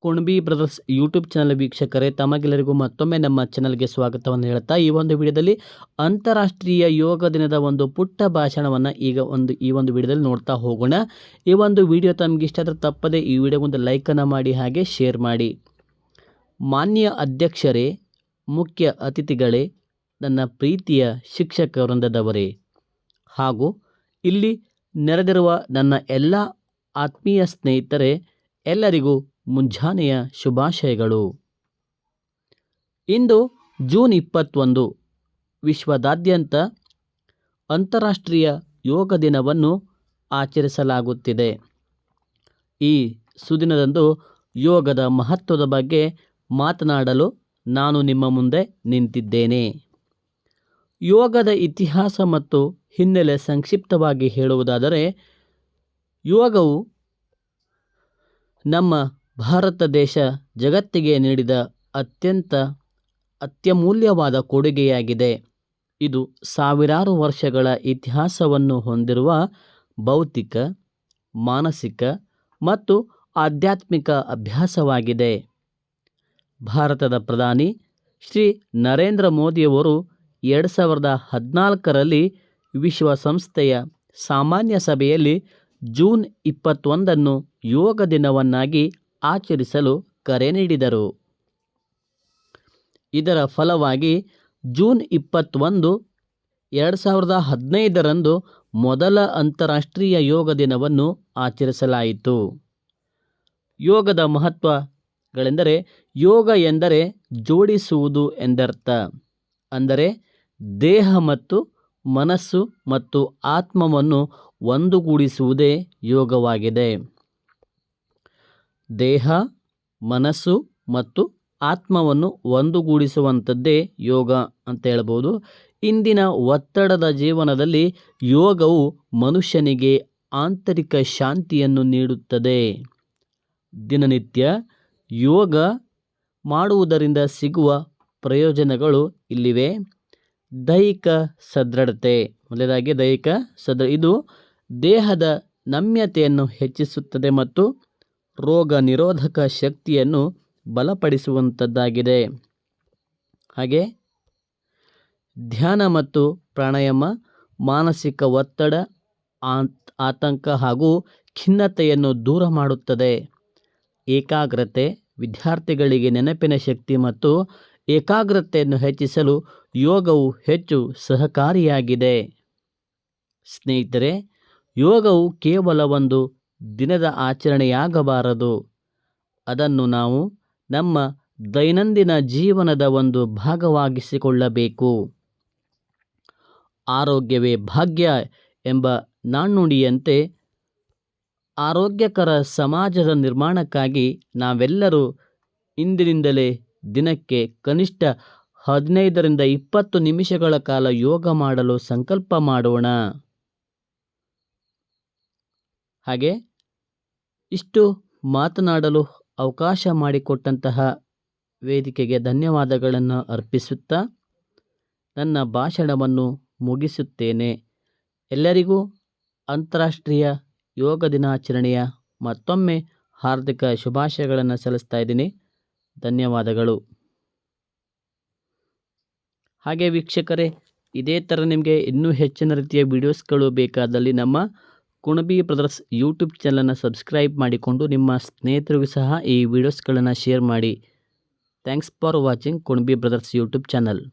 Kunbi brothers YouTube channel ವೀಕ್ಷಕರೇ, ತಮಗೆಲ್ಲರಿಗೂ ಮತ್ತೊಮ್ಮೆ ನಮ್ಮ ಚಾನಲ್ಗೆ ಸ್ವಾಗತವನ್ನು ಹೇಳ್ತಾ, ಈ ಒಂದು ವಿಡಿಯೋದಲ್ಲಿ ಅಂತಾರಾಷ್ಟ್ರೀಯ ಯೋಗ ದಿನದ ಒಂದು ಪುಟ್ಟ ಭಾಷಣವನ್ನು ಈ ಒಂದು ವಿಡಿಯೋದಲ್ಲಿ ನೋಡ್ತಾ ಹೋಗೋಣ. ಈ ಒಂದು ವಿಡಿಯೋ ತಮಗೆ ಇಷ್ಟ ಆದರೆ ತಪ್ಪದೆ ಈ ವಿಡಿಯೋಗೊಂದು ಲೈಕನ್ನು ಮಾಡಿ, ಹಾಗೆ ಶೇರ್ ಮಾಡಿ. ಮಾನ್ಯ ಅಧ್ಯಕ್ಷರೇ, ಮುಖ್ಯ ಅತಿಥಿಗಳೇ, ನನ್ನ ಪ್ರೀತಿಯ ಶಿಕ್ಷಕ ವೃಂದದವರೇ ಹಾಗೂ ಇಲ್ಲಿ ನೆರೆದಿರುವ ನನ್ನ ಎಲ್ಲ ಆತ್ಮೀಯ ಸ್ನೇಹಿತರೆ, ಎಲ್ಲರಿಗೂ ಮುಂಜಾನೆಯ ಶುಭಾಶಯಗಳು. ಇಂದು ಜೂನ್ 21 ವಿಶ್ವದಾದ್ಯಂತ ಅಂತಾರಾಷ್ಟ್ರೀಯ ಯೋಗ ದಿನವನ್ನು ಆಚರಿಸಲಾಗುತ್ತಿದೆ. ಈ ಸುದಿನದಂದು ಯೋಗದ ಮಹತ್ವದ ಬಗ್ಗೆ ಮಾತನಾಡಲು ನಾನು ನಿಮ್ಮ ಮುಂದೆ ನಿಂತಿದ್ದೇನೆ. ಯೋಗದ ಇತಿಹಾಸ ಮತ್ತು ಹಿನ್ನೆಲೆ ಸಂಕ್ಷಿಪ್ತವಾಗಿ ಹೇಳುವುದಾದರೆ, ಯೋಗವು ನಮ್ಮ ಭಾರತ ದೇಶ ಜಗತ್ತಿಗೆ ನೀಡಿದ ಅತ್ಯಮೂಲ್ಯವಾದ ಕೊಡುಗೆಯಾಗಿದೆ. ಇದು ಸಾವಿರಾರು ವರ್ಷಗಳ ಇತಿಹಾಸವನ್ನು ಹೊಂದಿರುವ ಭೌತಿಕ, ಮಾನಸಿಕ ಮತ್ತು ಆಧ್ಯಾತ್ಮಿಕ ಅಭ್ಯಾಸವಾಗಿದೆ. ಭಾರತದ ಪ್ರಧಾನಿ ಶ್ರೀ ನರೇಂದ್ರ ಮೋದಿಯವರು 2014ರಲ್ಲಿ ವಿಶ್ವಸಂಸ್ಥೆಯ ಸಾಮಾನ್ಯ ಸಭೆಯಲ್ಲಿ ಜೂನ್ 21 ಯೋಗ ದಿನವನ್ನಾಗಿ ಆಚರಿಸಲು ಕರೆ ನೀಡಿದರು. ಇದರ ಫಲವಾಗಿ ಜೂನ್ 21, 2015ರಂದು ಮೊದಲ ಅಂತಾರಾಷ್ಟ್ರೀಯ ಯೋಗ ದಿನವನ್ನು ಆಚರಿಸಲಾಯಿತು. ಯೋಗದ ಮಹತ್ವಗಳೆಂದರೆ, ಯೋಗ ಎಂದರೆ ಜೋಡಿಸುವುದು ಎಂದರ್ಥ. ಅಂದರೆ ದೇಹ ಮತ್ತು ಮನಸ್ಸು ಮತ್ತು ಆತ್ಮವನ್ನು ಒಂದುಗೂಡಿಸುವುದೇ ಯೋಗವಾಗಿದೆ. ದೇಹ, ಮನಸ್ಸು ಮತ್ತು ಆತ್ಮವನ್ನು ಒಂದುಗೂಡಿಸುವಂಥದ್ದೇ ಯೋಗ ಅಂತ ಹೇಳ್ಬೋದು. ಇಂದಿನ ಒತ್ತಡದ ಜೀವನದಲ್ಲಿ ಯೋಗವು ಮನುಷ್ಯನಿಗೆ ಆಂತರಿಕ ಶಾಂತಿಯನ್ನು ನೀಡುತ್ತದೆ. ದಿನನಿತ್ಯ ಯೋಗ ಮಾಡುವುದರಿಂದ ಸಿಗುವ ಪ್ರಯೋಜನಗಳು ಇಲ್ಲಿವೆ. ದೈಹಿಕ ಸದೃಢತೆ. ಮೊದಲನೇದಾಗಿ ದೈಹಿಕ ಇದು ದೇಹದ ನಮ್ಯತೆಯನ್ನು ಹೆಚ್ಚಿಸುತ್ತದೆ ಮತ್ತು ರೋಗ ನಿರೋಧಕ ಶಕ್ತಿಯನ್ನು ಬಲಪಡಿಸುವಂಥದ್ದಾಗಿದೆ. ಹಾಗೆ ಧ್ಯಾನ ಮತ್ತು ಪ್ರಾಣಾಯಾಮ ಮಾನಸಿಕ ಒತ್ತಡ, ಆತಂಕ ಹಾಗೂ ಖಿನ್ನತೆಯನ್ನು ದೂರ ಮಾಡುತ್ತದೆ. ಏಕಾಗ್ರತೆ ವಿದ್ಯಾರ್ಥಿಗಳಿಗೆ ನೆನಪಿನ ಶಕ್ತಿ ಮತ್ತು ಏಕಾಗ್ರತೆಯನ್ನು ಹೆಚ್ಚಿಸಲು ಯೋಗವು ಹೆಚ್ಚು ಸಹಕಾರಿಯಾಗಿದೆ. ಸ್ನೇಹಿತರೆ, ಯೋಗವು ಕೇವಲ ಒಂದು ದಿನದ ಆಚರಣೆಯಾಗಬಾರದು. ಅದನ್ನು ನಾವು ನಮ್ಮ ದೈನಂದಿನ ಜೀವನದ ಒಂದು ಭಾಗವಾಗಿಸಿಕೊಳ್ಳಬೇಕು. ಆರೋಗ್ಯವೇ ಭಾಗ್ಯ ಎಂಬ ನಾಣ್ಣುಡಿಯಂತೆ ಆರೋಗ್ಯಕರ ಸಮಾಜದ ನಿರ್ಮಾಣಕ್ಕಾಗಿ ನಾವೆಲ್ಲರೂ ಇಂದಿನಿಂದಲೇ ದಿನಕ್ಕೆ ಕನಿಷ್ಠ 15ರಿಂದ 20 ನಿಮಿಷಗಳ ಕಾಲ ಯೋಗ ಮಾಡಲು ಸಂಕಲ್ಪ ಮಾಡೋಣ. ಹಾಗೆ ಇಷ್ಟು ಮಾತನಾಡಲು ಅವಕಾಶ ಮಾಡಿಕೊಟ್ಟಂತಹ ವೇದಿಕೆಗೆ ಧನ್ಯವಾದಗಳನ್ನು ಅರ್ಪಿಸುತ್ತಾ ನನ್ನ ಭಾಷಣವನ್ನು ಮುಗಿಸುತ್ತೇನೆ. ಎಲ್ಲರಿಗೂ ಅಂತಾರಾಷ್ಟ್ರೀಯ ಯೋಗ ದಿನಾಚರಣೆಯ ಮತ್ತೊಮ್ಮೆ ಹಾರ್ದಿಕ ಶುಭಾಶಯಗಳನ್ನು ಸಲ್ಲಿಸ್ತಾ ಇದ್ದೀನಿ. ಧನ್ಯವಾದಗಳು. ಹಾಗೆ ವೀಕ್ಷಕರೇ, ಇದೇ ಥರ ನಿಮಗೆ ಇನ್ನೂ ಹೆಚ್ಚಿನ ರೀತಿಯ ವಿಡಿಯೋಸ್ಗಳು ಬೇಕಾದಲ್ಲಿ ನಮ್ಮ ಕುಣಬಿ ಬ್ರದರ್ಸ್ ಯೂಟ್ಯೂಬ್ ಚಾನಲನ್ನು ಸಬ್ಸ್ಕ್ರೈಬ್ ಮಾಡಿಕೊಂಡು ನಿಮ್ಮ ಸ್ನೇಹಿತರಿಗೂ ಸಹ ಈ ವಿಡಿಯೋಸ್ಗಳನ್ನು ಶೇರ್ ಮಾಡಿ. Thanks for watching Kunabi brothers YouTube channel.